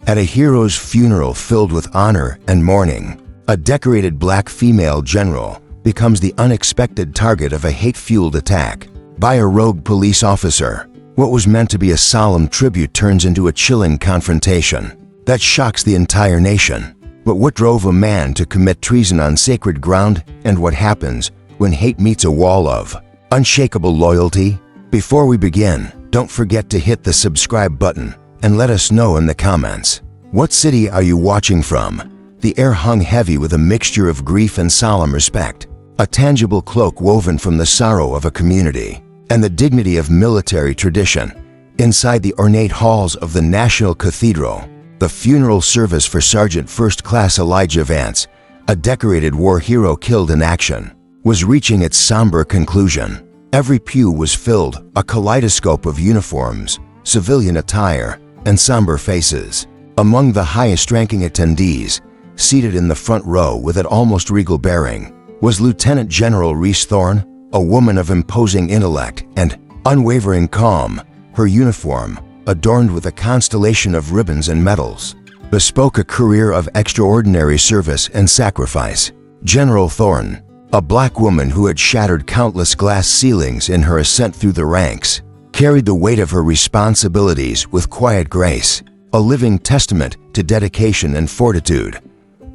At a hero's funeral filled with honor and mourning, a decorated black female general becomes the unexpected target of a hate-fueled attack by a rogue police officer. What was meant to be a solemn tribute turns into a chilling confrontation that shocks the entire nation. But what drove a man to commit treason on sacred ground, and what happens when hate meets a wall of unshakable loyalty? Before we begin, don't forget to hit the subscribe button and let us know in the comments. What city are you watching from? The air hung heavy with a mixture of grief and solemn respect, a tangible cloak woven from the sorrow of a community and the dignity of military tradition. Inside the ornate halls of the National Cathedral, the funeral service for Sergeant First Class Elijah Vance, a decorated war hero killed in action, was reaching its somber conclusion. Every pew was filled, a kaleidoscope of uniforms, civilian attire, and somber faces. Among the highest-ranking attendees, seated in the front row with an almost regal bearing, was Lieutenant General Reese Thorne, a woman of imposing intellect and unwavering calm. Her uniform, adorned with a constellation of ribbons and medals, bespoke a career of extraordinary service and sacrifice. General Thorne, a black woman who had shattered countless glass ceilings in her ascent through the ranks, carried the weight of her responsibilities with quiet grace, a living testament to dedication and fortitude.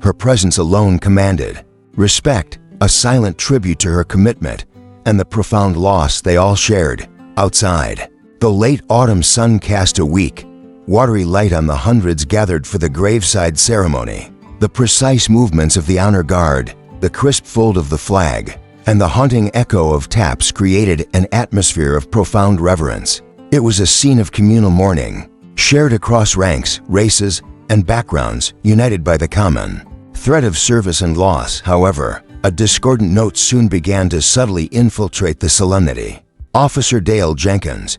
Her presence alone commanded respect, a silent tribute to her commitment and the profound loss they all shared. Outside, the late autumn sun cast a weak, watery light on the hundreds gathered for the graveside ceremony. The precise movements of the honor guard, the crisp fold of the flag, and the haunting echo of taps created an atmosphere of profound reverence. It was a scene of communal mourning, shared across ranks, races, and backgrounds, united by the common thread of service and loss. However, a discordant note soon began to subtly infiltrate the solemnity. Officer Dale Jenkins,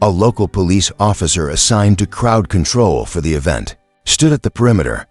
a local police officer assigned to crowd control for the event, stood at the perimeter.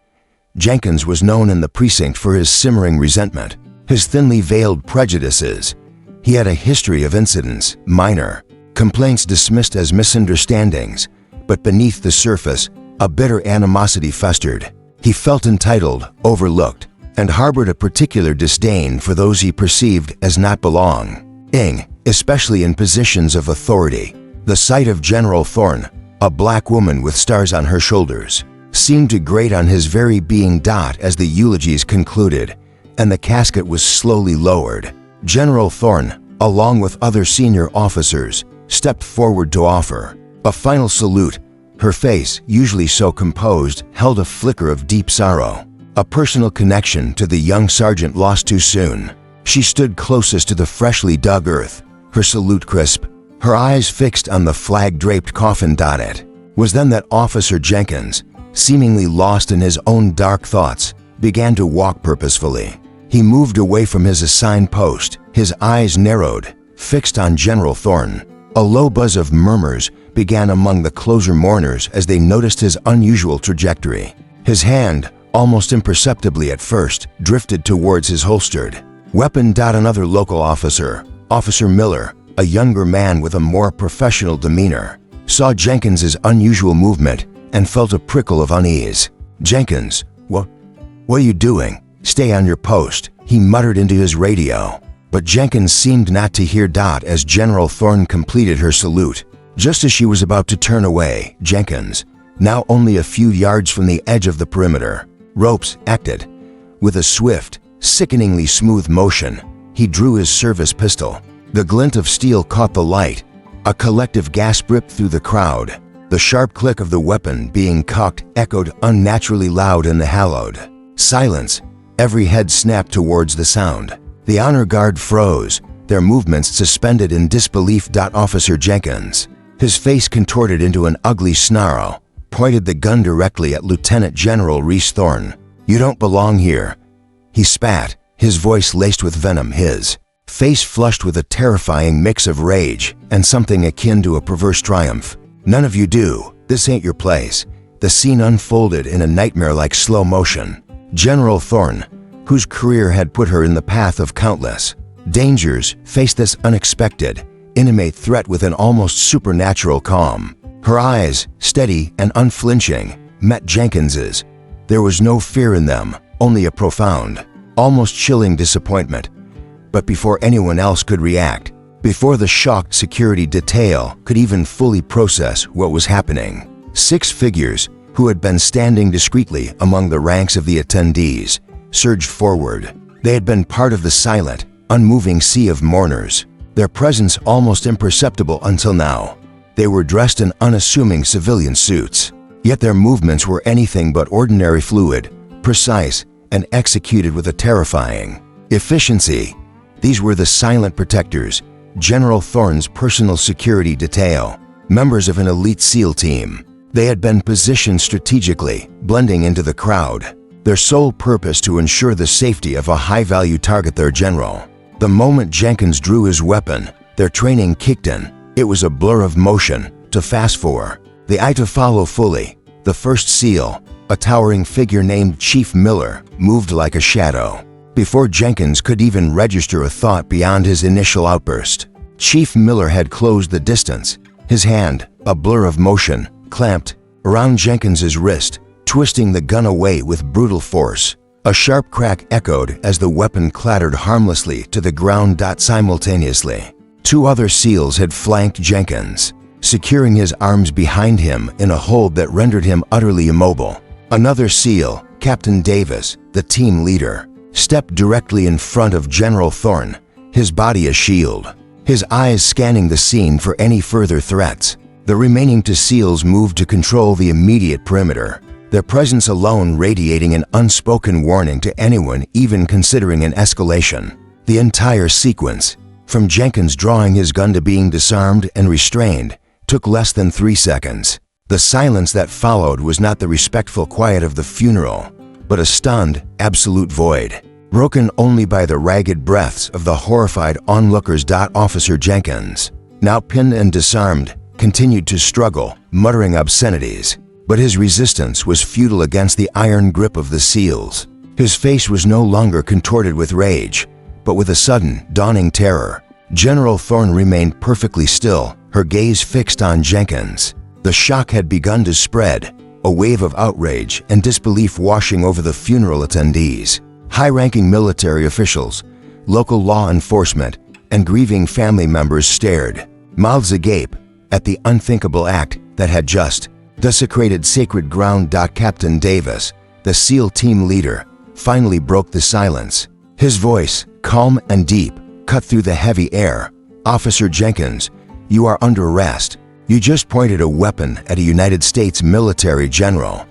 Jenkins was known in the precinct for his simmering resentment, his thinly veiled prejudices. He had a history of incidents, minor complaints dismissed as misunderstandings, but beneath the surface, a bitter animosity festered. He felt entitled, overlooked, and harbored a particular disdain for those he perceived as not belonging, especially in positions of authority. The sight of General Thorne, a black woman with stars on her shoulders, seemed to grate on his very being. As the eulogies concluded and the casket was slowly lowered, General Thorne, along with other senior officers, stepped forward to offer a final salute. Her face, usually so composed, held a flicker of deep sorrow, a personal connection to the young sergeant lost too soon. She stood closest to the freshly dug earth, her salute crisp, her eyes fixed on the flag-draped coffin. It was then that Officer Jenkins, seemingly lost in his own dark thoughts, began to walk purposefully. He moved away from his assigned post, his eyes narrowed, fixed on General Thorne. A low buzz of murmurs began among the closer mourners as they noticed his unusual trajectory. His hand, almost imperceptibly at first, drifted towards his holstered weapon. Another local officer, Officer Miller, a younger man with a more professional demeanor, saw Jenkins's unusual movement and felt a prickle of unease. "Jenkins, what are you doing? Stay on your post," he muttered into his radio. But Jenkins seemed not to hear. As General Thorne completed her salute, just as she was about to turn away, Jenkins, now only a few yards from the edge of the perimeter ropes, acted. With a swift, sickeningly smooth motion, he drew his service pistol. The glint of steel caught the light. A collective gasp ripped through the crowd. The sharp click of the weapon being cocked echoed unnaturally loud in the hallowed silence. Every head snapped towards the sound. The honor guard froze, their movements suspended in disbelief. Officer Jenkins, his face contorted into an ugly snarl, pointed the gun directly at Lieutenant General Reese Thorne. "You don't belong here," he spat, his voice laced with venom, his face flushed with a terrifying mix of rage and something akin to a perverse triumph. "None of you do. This ain't your place." The scene unfolded in a nightmare-like slow motion. General Thorne, whose career had put her in the path of countless dangers, faced this unexpected, intimate threat with an almost supernatural calm. Her eyes, steady and unflinching, met Jenkins's. There was no fear in them, only a profound, almost chilling disappointment. But before anyone else could react, before the shocked security detail could even fully process what was happening, 6 figures, who had been standing discreetly among the ranks of the attendees, surged forward. They had been part of the silent, unmoving sea of mourners, their presence almost imperceptible until now. They were dressed in unassuming civilian suits, yet their movements were anything but ordinary, fluid, precise, and executed with a terrifying efficiency. These were the silent protectors, General Thorne's personal security detail, members of an elite SEAL team. They had been positioned strategically, blending into the crowd, their sole purpose to ensure the safety of a high-value target, their general. The moment Jenkins drew his weapon, their training kicked in. It was a blur of motion, to fast for, the eye to follow fully. The first SEAL, a towering figure named Chief Miller, moved like a shadow. Before Jenkins could even register a thought beyond his initial outburst, Chief Miller had closed the distance, his hand, a blur of motion, clamped around Jenkins's wrist, twisting the gun away with brutal force. A sharp crack echoed as the weapon clattered harmlessly to the ground. Simultaneously, 2 other SEALs had flanked Jenkins, securing his arms behind him in a hold that rendered him utterly immobile. Another SEAL, Captain Davis, the team leader, stepped directly in front of General Thorne, his body a shield, his eyes scanning the scene for any further threats. The remaining 2 SEALs moved to control the immediate perimeter, their presence alone radiating an unspoken warning to anyone even considering an escalation. The entire sequence, from Jenkins drawing his gun to being disarmed and restrained, took less than 3 seconds. The silence that followed was not the respectful quiet of the funeral, but a stunned, absolute void, broken only by the ragged breaths of the horrified onlookers. Officer Jenkins, now pinned and disarmed, continued to struggle, muttering obscenities, but his resistance was futile against the iron grip of the SEALs. His face was no longer contorted with rage, but with a sudden, dawning terror. General Thorne remained perfectly still, her gaze fixed on Jenkins. The shock had begun to spread, a wave of outrage and disbelief washing over the funeral attendees. High-ranking military officials, local law enforcement, and grieving family members stared, mouths agape, at the unthinkable act that had just desecrated sacred ground. Captain Davis, the SEAL team leader, finally broke the silence. His voice, calm and deep, cut through the heavy air. "Officer Jenkins, you are under arrest. You just pointed a weapon at a United States military general.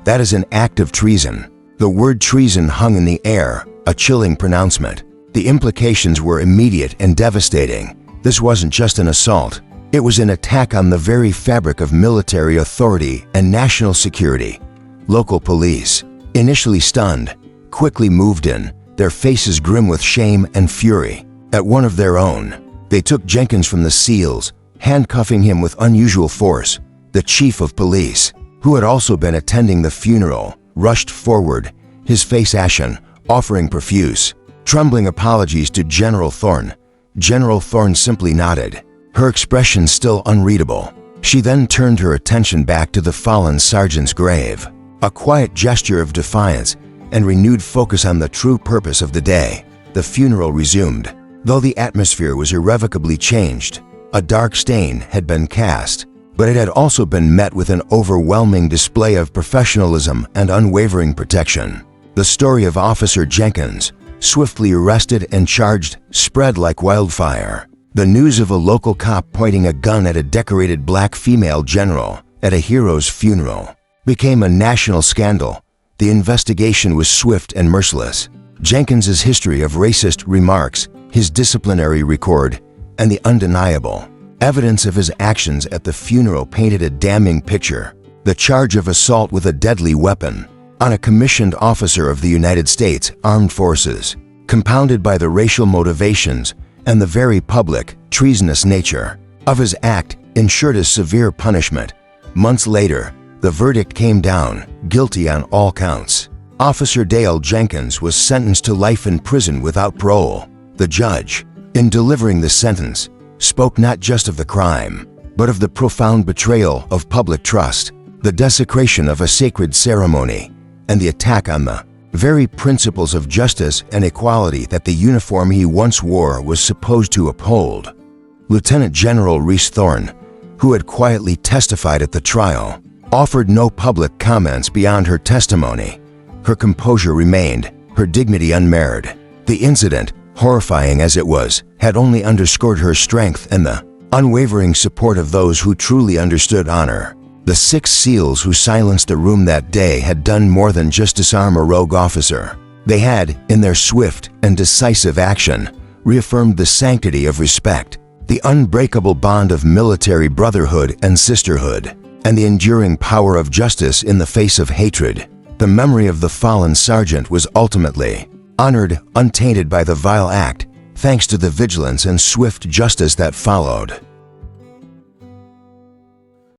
That is an act of treason." The word treason hung in the air, a chilling pronouncement. The implications were immediate and devastating. This wasn't just an assault. It was an attack on the very fabric of military authority and national security. Local police, initially stunned, quickly moved in, their faces grim with shame and fury. At one of their own, they took Jenkins from the SEALs, handcuffing him with unusual force. The chief of police, who had also been attending the funeral, rushed forward, his face ashen, offering profuse, trembling apologies to General Thorne. General Thorne simply nodded, her expression still unreadable. She then turned her attention back to the fallen sergeant's grave, a quiet gesture of defiance and renewed focus on the true purpose of the day. The funeral resumed, though the atmosphere was irrevocably changed. A dark stain had been cast, but it had also been met with an overwhelming display of professionalism and unwavering protection. The story of Officer Jenkins, swiftly arrested and charged, spread like wildfire. The news of a local cop pointing a gun at a decorated black female general at a hero's funeral became a national scandal. The investigation was swift and merciless. Jenkins's history of racist remarks, his disciplinary record, and the undeniable evidence of his actions at the funeral painted a damning picture. The charge of assault with a deadly weapon on a commissioned officer of the United States Armed Forces, compounded by the racial motivations and the very public, treasonous nature of his act, ensured a severe punishment. Months later, the verdict came down, guilty on all counts. Officer Dale Jenkins was sentenced to life in prison without parole. The judge, in delivering the sentence, spoke not just of the crime, but of the profound betrayal of public trust. the desecration of a sacred ceremony, and the attack on the very principles of justice and equality that the uniform he once wore was supposed to uphold. Lieutenant General Reese Thorne, who had quietly testified at the trial, offered no public comments beyond her testimony. Her composure remained, her dignity unmarred. The incident, horrifying as it was, had only underscored her strength and the unwavering support of those who truly understood honor. The 6 SEALs who silenced the room that day had done more than just disarm a rogue officer. They had, in their swift and decisive action, reaffirmed the sanctity of respect, the unbreakable bond of military brotherhood and sisterhood, and the enduring power of justice in the face of hatred. The memory of the fallen sergeant was ultimately honored, untainted by the vile act, thanks to the vigilance and swift justice that followed.